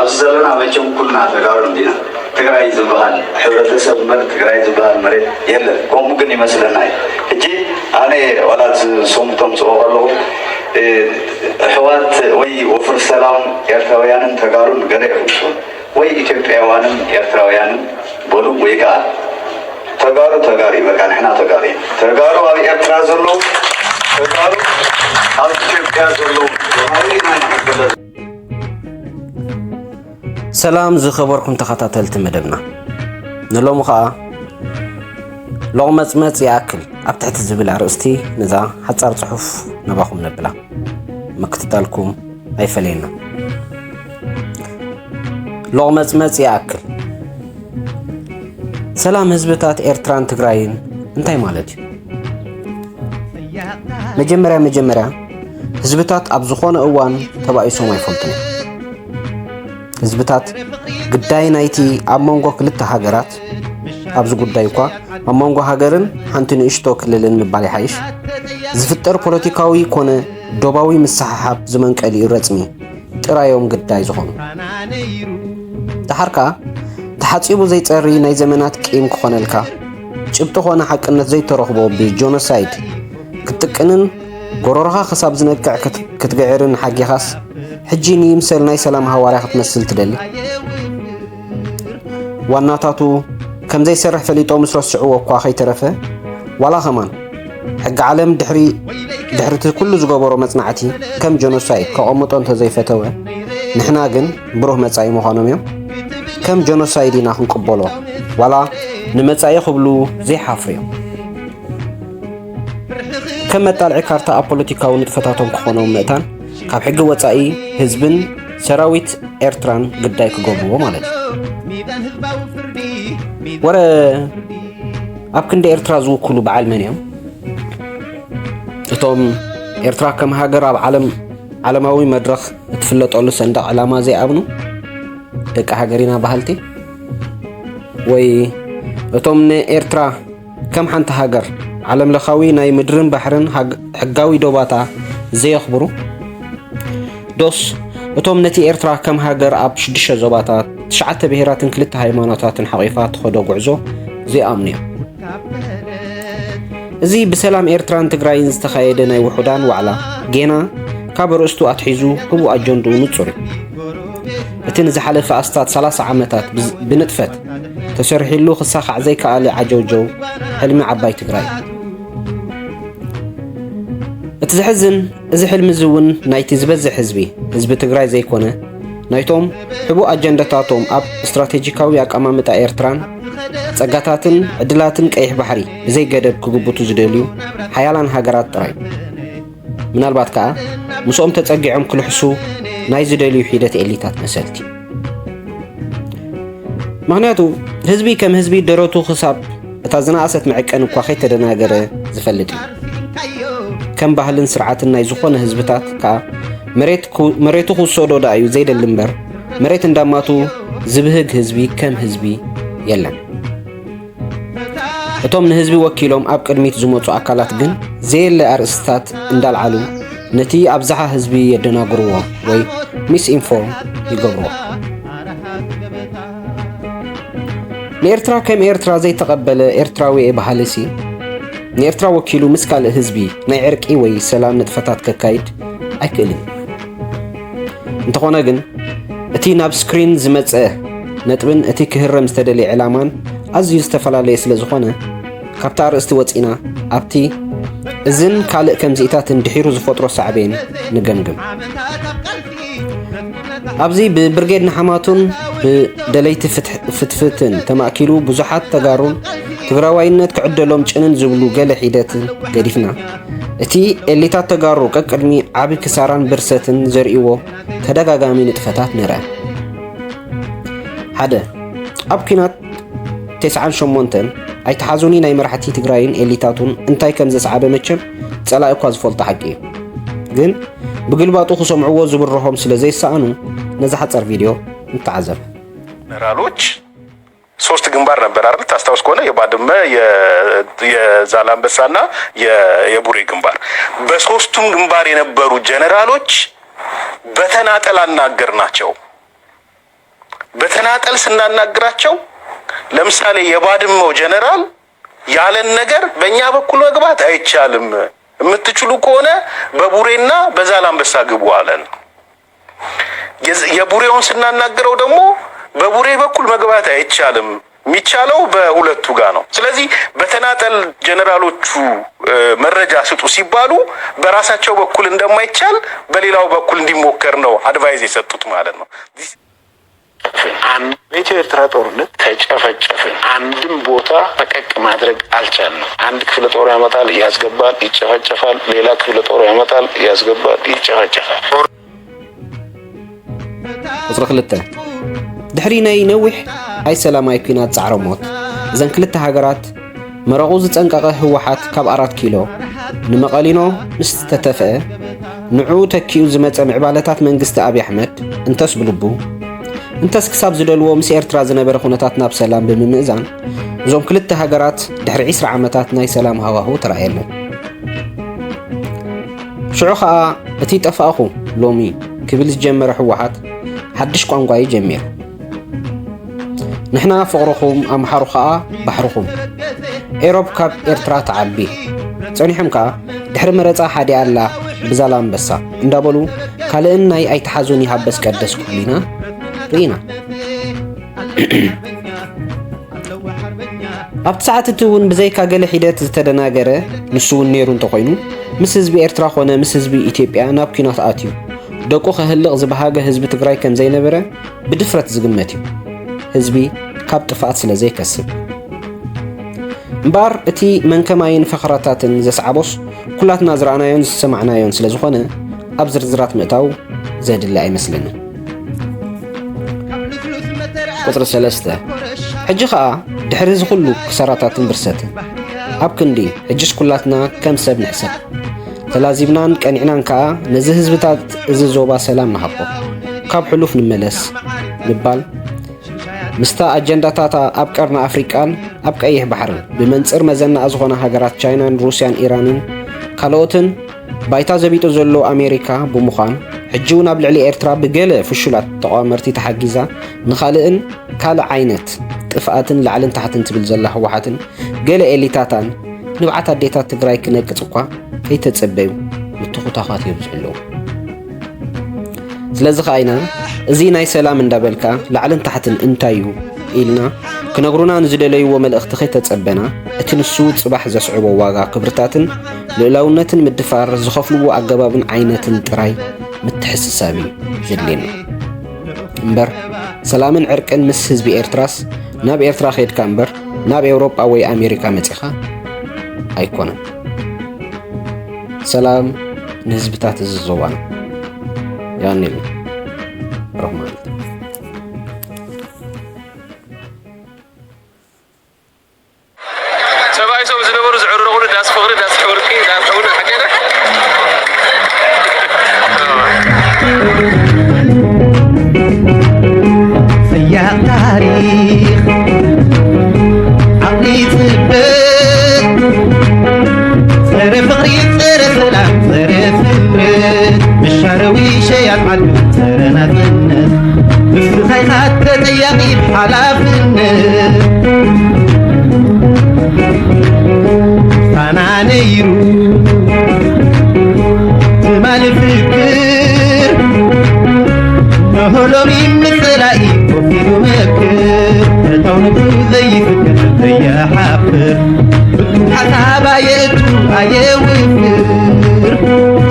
أصلنا عملهم كلنا تقارن دينا تقرأي زبان حضرت سبمر تقرأي زبان مري يلا قوم ممكن مثلا هاي هجي أنا ولا صومتم صوغلو حوات وي وفر السلام يرتويان تقارن قدر وي إثيوبياوان يرتويان بولو ويكا تقاري مكان إحنا تقارو أبي إرترازلو تقارو أبي إثيوبيا زلو سلام زخبركم تخطاتلت مدبنا نلوم خا لغمت ياكل ابتحت الزبل عرستي نزا حصار صحف نباخم نبلا مكتتالكم اي فلينا لغمت ياكل سلام هزبتات ايرتران تግራይን እንታይ ማለት መጀመሪያ ህዝብታት ኣብ ዝኾነ እዋን ተባኢሶም አይፈልጡም ህዝብታት ግዳይ ናይቲ ኣብ መንጎ ክልተ ሃገራት ኣብዚ ጉዳይ እኳ ኣብ መንጎ ሃገርን ሓንቲ ንእሽቶ ክልልን ምባል ይሓይሽ ዝፍጠር ፖለቲካዊ ኮነ ዶባዊ ምሳሓብ ዝመንቀሊ ረጽሚ ጥራዮም ግዳይ ዝኾኑ ተሓርካ ተሓጺቡ ዘይጸሪ ናይ ዘመናት ቂም ክኾነልካ ጭብጦ ኾነ ሓቅነት ዘይተረኽቦ ብጆኖሳይድ ክትቅንን ጎረርኻ خሳብ ዝነቅዕ ክትገዕርን ሓጊኻስ ሕጂ ንይምሰል ናይ ሰላም ሃዋርያ ክትመስል ትደሊ ዋናታቱ ከም ዘይሰርሕ ፈሊጦ ምስ ረስዕዎ እኳ ኸይተረፈ ዋላ ኸማን ሕጊ ዓለም ድሕርቲ ኩሉ ዝገበሮ መጽናዕቲ ከም ጆኖሳይድ ከቐምጦ እንተዘይፈተወ ንሕና ግን ብሩህ መጻኢ ምዃኖም እዮም ከም ጆኖሳይድ ኢና ክንቅበሎ ዋላ ንመጻኢ ክብሉ ዘይሓፍር እዮም ከም መጣልዒ ካርታ ኣብ ፖለቲካዊ ንጥፈታቶም ክኾኖም ምእታን ካብ ሕጊ ወጻኢ ህዝብን ሰራዊት ኤርትራን ግዳይ ክገብርዎ ማለት ወረ ኣብ ክንዲ ኤርትራ ዝውክሉ በዓል መን እዮም እቶም ኤርትራ ከም ሃገር ኣብ ዓለማዊ መድረኽ እትፍለጠሉ ሰንደቕ ዓላማ ዘይኣምኑ ደቂ ሃገሪና ባህልቲ ወይ እቶም ንኤርትራ ከም ሓንቲ ሃገር ዓለም ለኻዊ ናይ ምድርን ባሕርን ሕጋዊ ዶባታ ዘየኽብሩ ዶስ እቶም ነቲ ኤርትራ ከም ሃገር ኣብ 6 ዞባታት 9 ብሄራትን 2 ሃይማኖታትን ሓቂፋ ተኸዶ ጉዕዞ ዘይኣምኑ እዮም እዚ ብሰላም ኤርትራን ትግራይን ዝተኻየደ ናይ ውሑዳን ዋዕላ ጌና ካብ ርእስቱ ኣትሒዙ ህቡእ ኣጀንድኡ ንጹር እቲ ንዝሓለፈ ኣስታት 30 ዓመታት ብንጥፈት ተሰሪሒሉ ክሳኻዕ ዘይከኣለ ዓጀውጀው ሕልሚ ዓባይ ትግራይ እቲ ዝሕዝን እዚ ሕልሚ ዝውን ናይቲ ዝበዝሕ ህዝቢ ትግራይ ዘይኮነ ናይቶም ሕቡእ ኣጀንዳታቶም ኣብ ስትራቴጂካዊ ኣቀማምጣ ኤርትራን ጸጋታትን ዕድላትን ቀይሕ ባሕሪ ብዘይገደብ ክግብቱ ዝደልዩ ሓያላን ሃገራት ጥራይ ምናልባት ከዓ ምስኦም ተጸጊዖም ክልሕሱ ናይ ዝደልዩ ሒደት ኤሊታት መሰልቲ ምክንያቱ ህዝቢ ከም ህዝቢ ደረቱ ክሳብ እታ ዝናኣሰት መዕቀን እኳ ከይተደናገረ ዝፈልጥ እዩ ከም ባህልን ስርዓትን ናይ ዝኾነ ህዝብታት ከዓ መሬቱ ክውሰዶ ዳ እዩ ዘይደሊ እምበር መሬት እንዳማቱ ዝብህግ ህዝቢ ከም ህዝቢ የለን እቶም ንህዝቢ ወኪሎም ኣብ ቅድሚት ዝመፁ ኣካላት ግን ዘየለ ኣርእስታት እንዳልዓሉ ነቲ ኣብዝሓ ህዝቢ የደናግርዎ ወይ ሚስ ኢንፎርም ይገብርዎ ንኤርትራ ከም ኤርትራ ዘይተቐበለ ኤርትራዊ ባህልሲ ንኤርትራ ወኪሉ ምስ ካልእ ህዝቢ ናይ ዕርቂ ወይ ሰላም ንጥፈታት ከካይድ ኣይክእልን እንተኾነ ግን እቲ ናብ ስክሪን ዝመፀ ነጥብን እቲ ክህረም ዝተደለየ ዕላማን ኣዝዩ ዝተፈላለየ ስለ ዝኾነ ካብታ ኣርእስቲ ወፂና ኣብቲ እዝን ካልእ ከምዚኢታትን ድሒሩ ዝፈጥሮ ሳዕቤን ንገምግም ኣብዚ ብብርጌድ ንሓማቱን ብደለይቲ ፍትፍትን ተማእኪሉ ብዙሓት ተጋሩን ትግራዋይነት ክዕደሎም ጭንን ዝብሉ ገለ ሒደትን ገዲፍና እቲ ኤሊታት ተጋሩ ቀቅድሚ ዓቢ ክሳራን ብርሰትን ዘርእይዎ ተደጋጋሚ ንጥፈታት ንርአ ሓደ ኣብ ኩናት 98 ኣይተሓዙኒ ናይ መራሕቲ ትግራይን ኤሊታቱን እንታይ ከም ዘሰዓበ መቸም ጸላኢ እኳ ዝፈልጦ ሓቂ እዩ ግን بقلباتو خصوم عوض برهم سلزي سانو نزحت فيديو نتعذب ጀነራሎች ሶስት ግንባር ነበር አይደል ታስታውስ ከሆነ የባድመ የዛላምበሳና የቡሬ ግንባር በሶስቱም ግንባር የነበሩ ጀነራሎች በተናጠል አናገርናቸው በተናጠል ስናናግራቸው ለምሳሌ የባድመው ጀነራል ያለን ነገር በእኛ በኩል መግባት አይቻልም፣ የምትችሉ ከሆነ በቡሬና በዛላምበሳ ግቡ አለን። የቡሬውን ስናናገረው ደግሞ በቡሬ በኩል መግባት አይቻልም፣ የሚቻለው በሁለቱ ጋር ነው። ስለዚህ በተናጠል ጀነራሎቹ መረጃ ስጡ ሲባሉ በራሳቸው በኩል እንደማይቻል በሌላው በኩል እንዲሞከር ነው አድቫይዝ የሰጡት ማለት ነው። በኢትዮ ኤርትራ ጦርነት ተጨፈጨፍን። አንድም ቦታ ፈቀቅ ማድረግ አልቻልንም። አንድ ክፍለ ጦር ያመጣል፣ ያስገባል፣ ይጨፈጨፋል። ሌላ ክፍለ ጦር ያመጣል፣ ያስገባል፣ ይጨፈጨፋል። ቁጥሪ 2 ድሕሪ ናይ ነዊሕ ኣይ ሰላማይ ኩናት ፃዕሮ ሞት እዘን ክልተ ሃገራት መረቑ ዝፀንቀቐ ህወሓት ካብ 4 ኪሎ ንመቐሊኖ ምስ ተተፍአ ንዑ ተኪኡ ዝመፀ ምዕባለታት መንግስቲ ኣብዪ ኣሕመድ እንተስ ብልቡ እንተስ ክሳብ ዝደልዎ ምስ ኤርትራ ዝነበረ ኩነታት ናብ ሰላም ብምምእዛን እዞም ክልተ ሃገራት ድሕሪ 20 ዓመታት ናይ ሰላም ሃዋህው ተራእየለን። ሽዑ ከዓ እቲ ጠፋእኹ ሎሚ ክብል ዝጀመረ ህወሓት ሓድሽ ቋንቋ ይጀሚር። ንሕና ፍቕርኹም ኣምሓሩ ከዓ ባሕርኹም ኤሮብ ካብ ኤርትራ ተዓቢ ፀኒሖም ከዓ ድሕሪ መረፃ ሓደ ኣላ ብዛላምበሳ እንዳበሉ ካልእን ናይ ኣይተሓዙን ይሃበስ ቀደስ ክብሉ ኢና ርኢና። ኣብቲ ሰዓት እቲ እውን ብዘይካ ገለ ሒደት ዝተደናገረ ንሱ እውን ነይሩ እንተኮይኑ ምስ ህዝቢ ኤርትራ ኮነ ምስ ህዝቢ ኢትዮጵያ ናብ ኩናት ኣትዩ ደቁ ከህልቕ ዝበሃገ ህዝቢ ትግራይ ከም ዘይነበረ ብድፍረት ዝግመት እዩ። ህዝቢ ካብ ጥፋኣት ስለ ዘይከስብ እምበር እቲ መንከማይን ፈኽራታትን ዘስዓቦስ ኩላትና ዝረኣናዮን ዝሰማዕናዮን ስለ ዝኾነ ኣብ ዝርዝራት ምእታው ዘድሊ ኣይመስለንን። ቁጥሪ 3 ሕጂ ከዓ ድሕሪ ዝኹሉ ክሰራታትን ብርሰትን ኣብ ክንዲ ሕጅስ ኩላትና ከም ሰብ ንሕሰብ ተላዚብናን ቀኒዕናን ከዓ ነዚ ህዝብታት እዚ ዞባ ሰላም ንሃቦ ካብ ሕሉፍ ንመለስ ንባል ምስታ ኣጀንዳታታ ኣብ ቀርና ኣፍሪቃን ኣብ ቀይሕ ባሕርን ብመንፅር መዘናእ ዝኾነ ሃገራት ቻይናን ሩስያን ኢራንን ካልኦትን ባይታ ዘቢጡ ዘሎ ኣሜሪካ ብምዃን ሕጂ እውን ኣብ ልዕሊ ኤርትራ ብገለ ፍሹላት ተቋመርቲ ተሓጊዛ ንኻልእን ካልእ ዓይነት ጥፍኣትን ላዕልን ታሕትን ትብል ዘላ ህወሓትን ገለ ኤሊታታን ንብዓት ኣዴታት ትግራይ ክነቅፅ እኳ ከይተፀበዩ ምትኹታኻት የብዝሕለዉ። ስለዚ ኸዓይና እዚ ናይ ሰላም እንዳበልካ ላዕልን ታሕትን እንታይ እዩ ኢልና ክነግሩና ንዝደለይዎ መልእኽቲ ከይተፀበና እቲ ንሱ ፅባሕ ዘስዕቦ ዋጋ ክብርታትን ልዕላውነትን ምድፋር ዝኸፍልዎ ኣገባብን ዓይነትን ጥራይ ምትሕስሳብ እዩ ዘድልየና እምበር ሰላምን ዕርቅን ምስ ህዝቢ ኤርትራስ ናብ ኤርትራ ኸይድካ እምበር ናብ ኤውሮጳ ወይ ኣሜሪካ መፂኻ ኣይኮነን። ሰላም ንህዝብታት እዚ ዞባ ነው ያኔል ረህማን ሰባይ ሰው ዝነበሩ ዝዕረቁ ዳስ ፍቅሪ ዳስ ሕወርቂ ዳስ ሕውና ሓጀረ سياق تاريخ عقلي ثبت صار فقري صار سلام صار ثبت بالشروي شيء عدو صار نظنت بس خيخات تضيقي بحلاف النت أنا نيرو تمال فكر هلو مين مثلائي وفيدو مكر تونكو زي فكر زي حافر حسابا يأتو أيه وفر